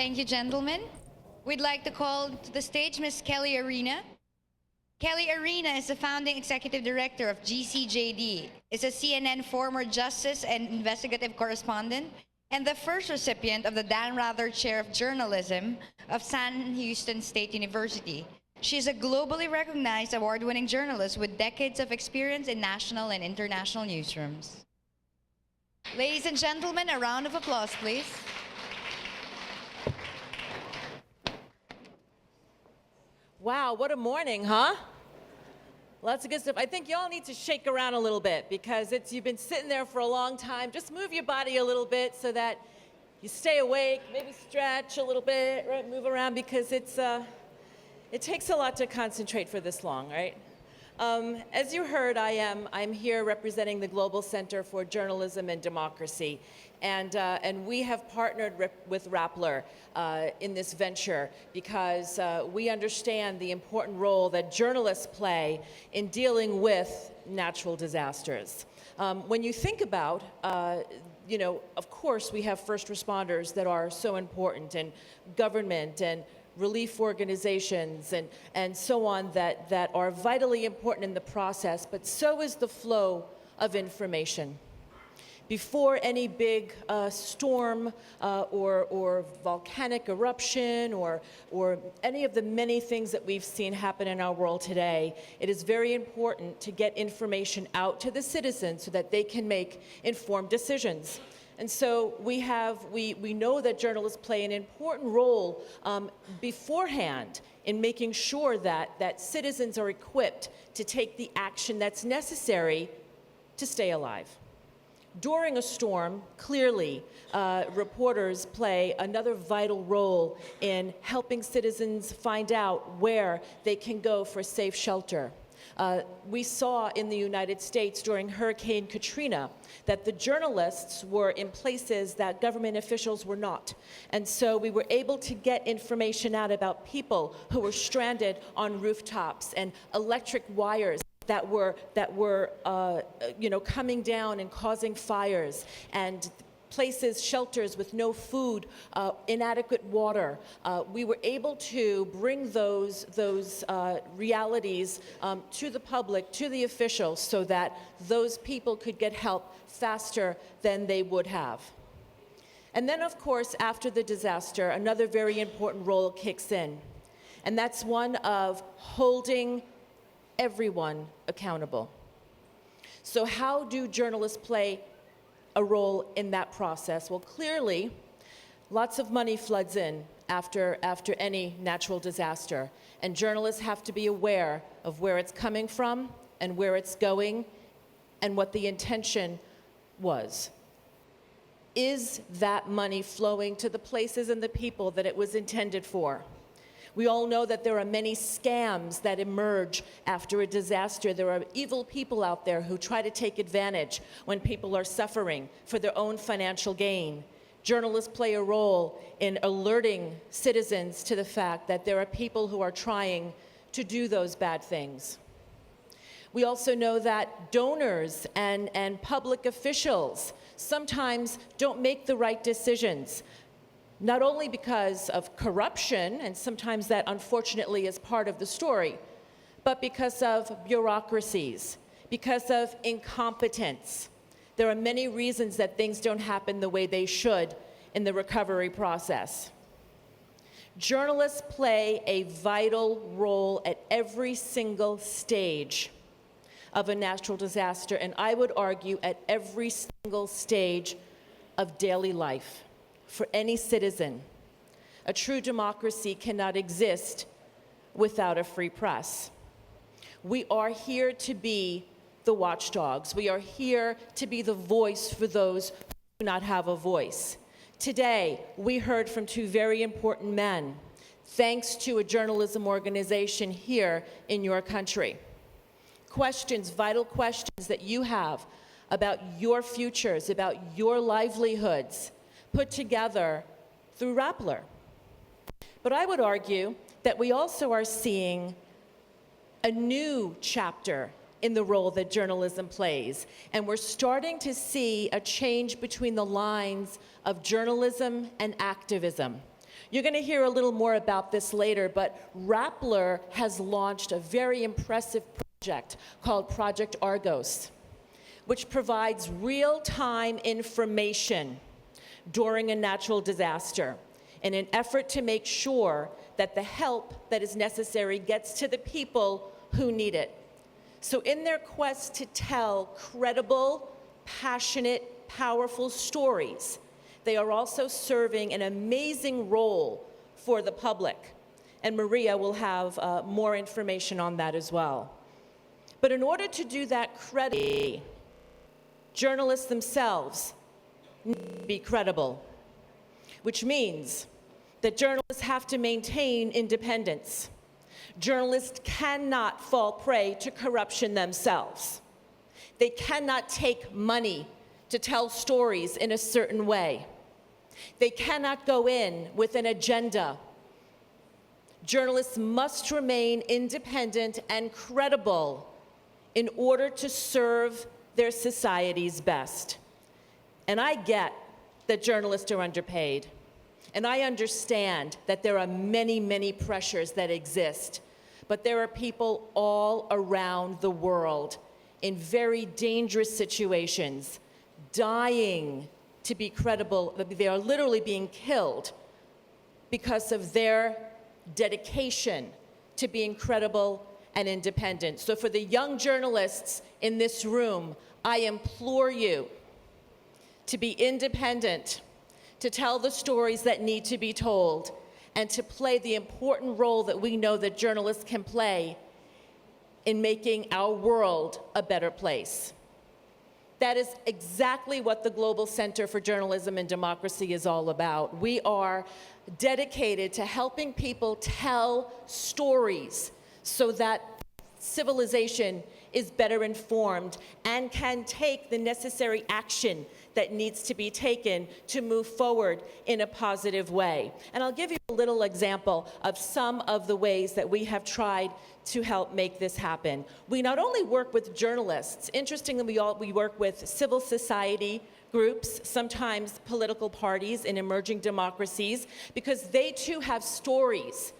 Thank you, gentlemen. We'd like to call to the stage Ms. Kelli Arena. Kelli Arena is the founding executive director of GCJD, is a CNN former justice and investigative correspondent, and the first recipient of the Dan Rather Chair of Journalism of Sam Houston State University. She is a globally recognized award-winning journalist with decades of experience in national and international newsrooms. Ladies and gentlemen, a round of applause, please. Wow, what a morning, huh? Lots of good stuff. I think y'all need to shake around a little bit because you've been sitting there for a long time. Just move your body a little bit so that you stay awake, maybe stretch a little bit, right? Move around because it takes a lot to concentrate for this long, right? As you heard, I'm here representing the Global Center for Journalism and Democracy, and we have partnered with Rappler in this venture because we understand the important role that journalists play in dealing with natural disasters. When you think about of course, we have first responders that are so important, and government and relief organizations and so on that are vitally important in the process, but so is the flow of information. Before any big storm or volcanic eruption or any of the many things that we've seen happen in our world today, it is very important to get information out to the citizens so that they can make informed decisions. And so we know that journalists play an important role beforehand in making sure that citizens are equipped to take the action that's necessary to stay alive. During a storm, clearly, reporters play another vital role in helping citizens find out where they can go for safe shelter. We saw in the United States during Hurricane Katrina that the journalists were in places that government officials were not. And so we were able to get information out about people who were stranded on rooftops and electric wires that were coming down and causing fires, and places, shelters with no food, inadequate water. We were able to bring those realities to the public, to the officials, so that those people could get help faster than they would have. And then, of course, after the disaster, another very important role kicks in, and that's one of holding everyone accountable. So how do journalists play a role in that process? Well, clearly, lots of money floods in after any natural disaster, and journalists have to be aware of where it's coming from and where it's going and what the intention was. Is that money flowing to the places and the people that it was intended for? We all know that there are many scams that emerge after a disaster. There are evil people out there who try to take advantage when people are suffering for their own financial gain. Journalists play a role in alerting citizens to the fact that there are people who are trying to do those bad things. We also know that donors and public officials sometimes don't make the right decisions, not only because of corruption, and sometimes that unfortunately is part of the story, but because of bureaucracies, because of incompetence. There are many reasons that things don't happen the way they should in the recovery process. Journalists play a vital role at every single stage of a natural disaster, and I would argue at every single stage of daily life for any citizen. A true democracy cannot exist without a free press. We are here to be the watchdogs. We are here to be the voice for those who do not have a voice. Today, we heard from two very important men, thanks to a journalism organization here in your country. Questions, vital questions that you have about your futures, about your livelihoods, put together through Rappler. But I would argue that we also are seeing a new chapter in the role that journalism plays, and we're starting to see a change between the lines of journalism and activism. You're going to hear a little more about this later, but Rappler has launched a very impressive project called Project Argos, which provides real-time information during a natural disaster in an effort to make sure that the help that is necessary gets to the people who need it. So in their quest to tell credible, passionate, powerful stories, they are also serving an amazing role for the public. And Maria will have more information on that as well. But in order to do that credibly, journalists themselves need to be credible, which means that journalists have to maintain independence. Journalists cannot fall prey to corruption themselves. They cannot take money to tell stories in a certain way. They cannot go in with an agenda. Journalists must remain independent and credible in order to serve their societies best. And I get that journalists are underpaid. And I understand that there are many, many pressures that exist. But there are people all around the world in very dangerous situations, dying to be credible. They are literally being killed because of their dedication to being credible and independent. So for the young journalists in this room, I implore you to be independent, to tell the stories that need to be told, and to play the important role that we know that journalists can play in making our world a better place. That is exactly what the Global Center for Journalism and Democracy is all about. We are dedicated to helping people tell stories so that civilization is better informed and can take the necessary action that needs to be taken to move forward in a positive way. And I'll give you a little example of some of the ways that we have tried to help make this happen. We not only work with journalists, interestingly, we work with civil society groups, sometimes political parties in emerging democracies, because they too have stories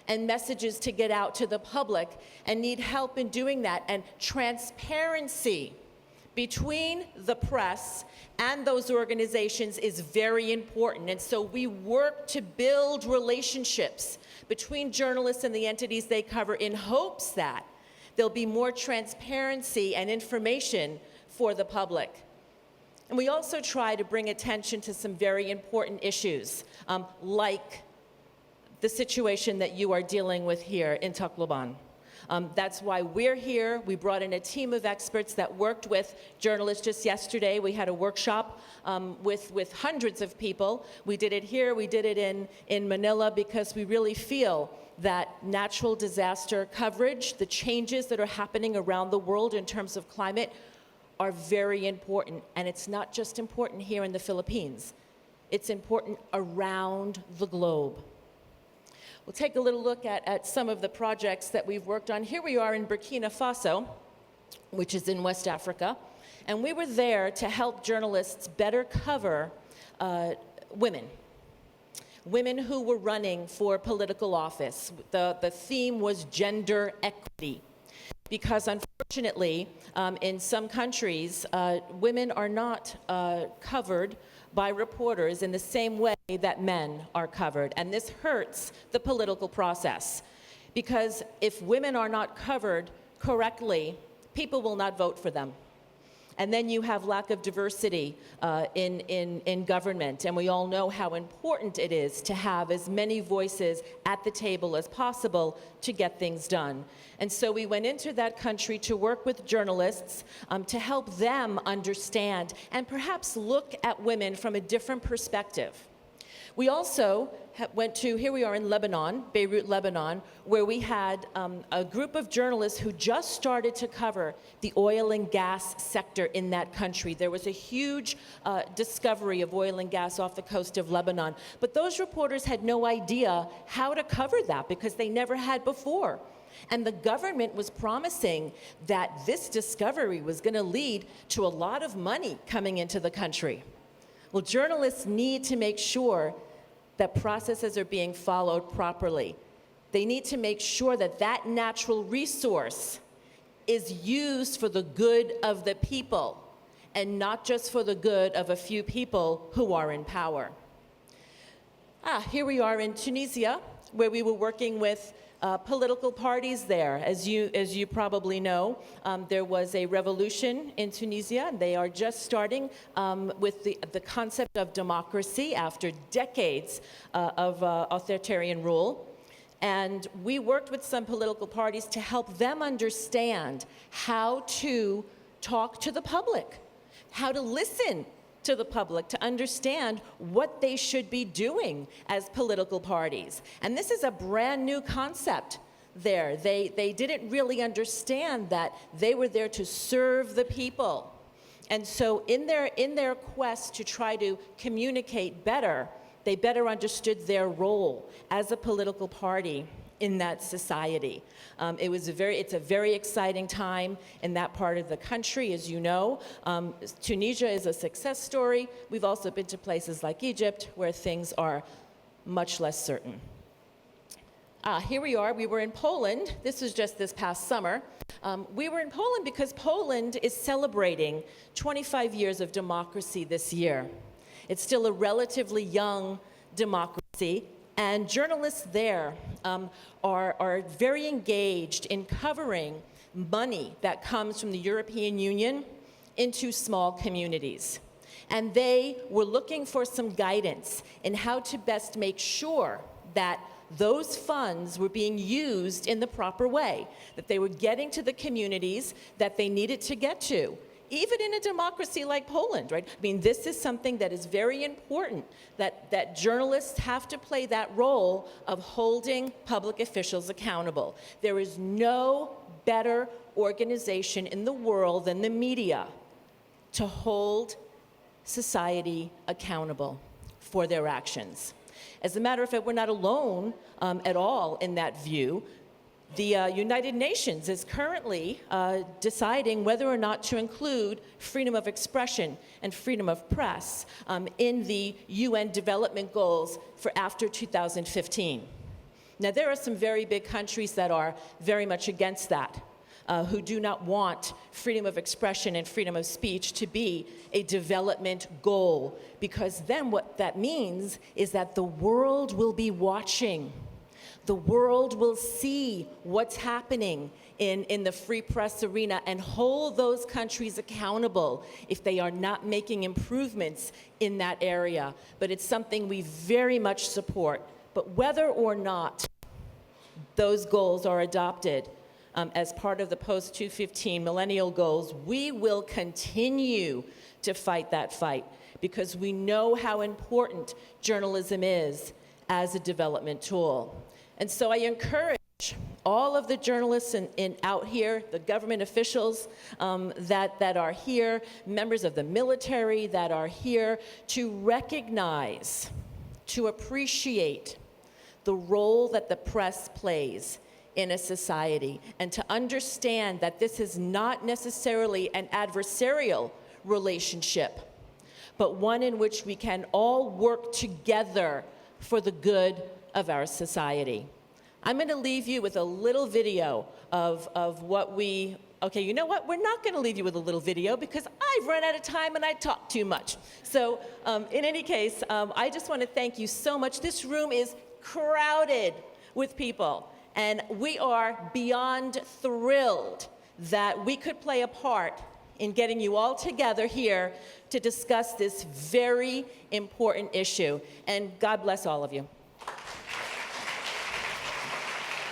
and messages to get out to the public and need help in doing that. And transparency between the press and those organizations is very important. And so we work to build relationships between journalists and the entities they cover in hopes that there'll be more transparency and information for the public. And we also try to bring attention to some very important issues, like the situation that you are dealing with here in Tacloban. That's why we're here. We brought in a team of experts that worked with journalists just yesterday. We had a workshop with hundreds of people. We did it here, we did it in Manila, because we really feel that natural disaster coverage, the changes that are happening around the world in terms of climate, are very important. And it's not just important here in the Philippines. It's important around the globe. We'll take a little look at some of the projects that we've worked on. Here we are in Burkina Faso, which is in West Africa, and we were there to help journalists better cover women who were running for political office. The theme was gender equity, because unfortunately, in some countries, women are not covered by reporters in the same way that men are covered. And this hurts the political process, because if women are not covered correctly, people will not vote for them. And then you have lack of diversity in government. And we all know how important it is to have as many voices at the table as possible to get things done. And so we went into that country to work with journalists to help them understand and perhaps look at women from a different perspective. We also went to, here we are in Lebanon, Beirut, Lebanon, where we had a group of journalists who just started to cover the oil and gas sector in that country. There was a huge discovery of oil and gas off the coast of Lebanon. But those reporters had no idea how to cover that, because they never had before. And the government was promising that this discovery was going to lead to a lot of money coming into the country. Well, journalists need to make sure that processes are being followed properly. They need to make sure that that natural resource is used for the good of the people and not just for the good of a few people who are in power. Here we are in Tunisia, where we were working with political parties there. As you probably know, there was a revolution in Tunisia. They are just starting with the concept of democracy after decades of authoritarian rule. And we worked with some political parties to help them understand how to talk to the public, how to listen to the public, to understand what they should be doing as political parties. And this is a brand new concept there. They didn't really understand that they were there to serve the people. And so in their quest to try to communicate better, they better understood their role as a political party in that society. It's a very exciting time in that part of the country, as you know. Tunisia is a success story. We've also been to places like Egypt where things are much less certain. Here we are. We were in Poland. This was just this past summer. We were in Poland because Poland is celebrating 25 years of democracy this year. It's still a relatively young democracy, and journalists there are very engaged in covering money that comes from the European Union into small communities. And they were looking for some guidance in how to best make sure that those funds were being used in the proper way, that they were getting to the communities that they needed to get to. Even in a democracy like Poland, right? I mean, this is something that is very important, that journalists have to play that role of holding public officials accountable. There is no better organization in the world than the media to hold society accountable for their actions. As a matter of fact, we're not alone at all in that view. The United Nations is currently deciding whether or not to include freedom of expression and freedom of press in the UN development goals for after 2015. Now, there are some very big countries that are very much against that, who do not want freedom of expression and freedom of speech to be a development goal, because then what that means is that the world will be watching. The world will see what's happening in the free press arena and hold those countries accountable if they are not making improvements in that area. But it's something we very much support. But whether or not those goals are adopted as part of the post-2015 millennial goals, we will continue to fight that fight because we know how important journalism is as a development tool. And so I encourage all of the journalists out here, the government officials that are here, members of the military that are here, to recognize, to appreciate the role that the press plays in a society, and to understand that this is not necessarily an adversarial relationship, but one in which we can all work together for the good of our society. I'm going to leave you with a little video of what okay, you know what? We're not going to leave you with a little video because I've run out of time and I talk too much. So in any case, I just want to thank you so much. This room is crowded with people, and we are beyond thrilled that we could play a part in getting you all together here to discuss this very important issue. And God bless all of you.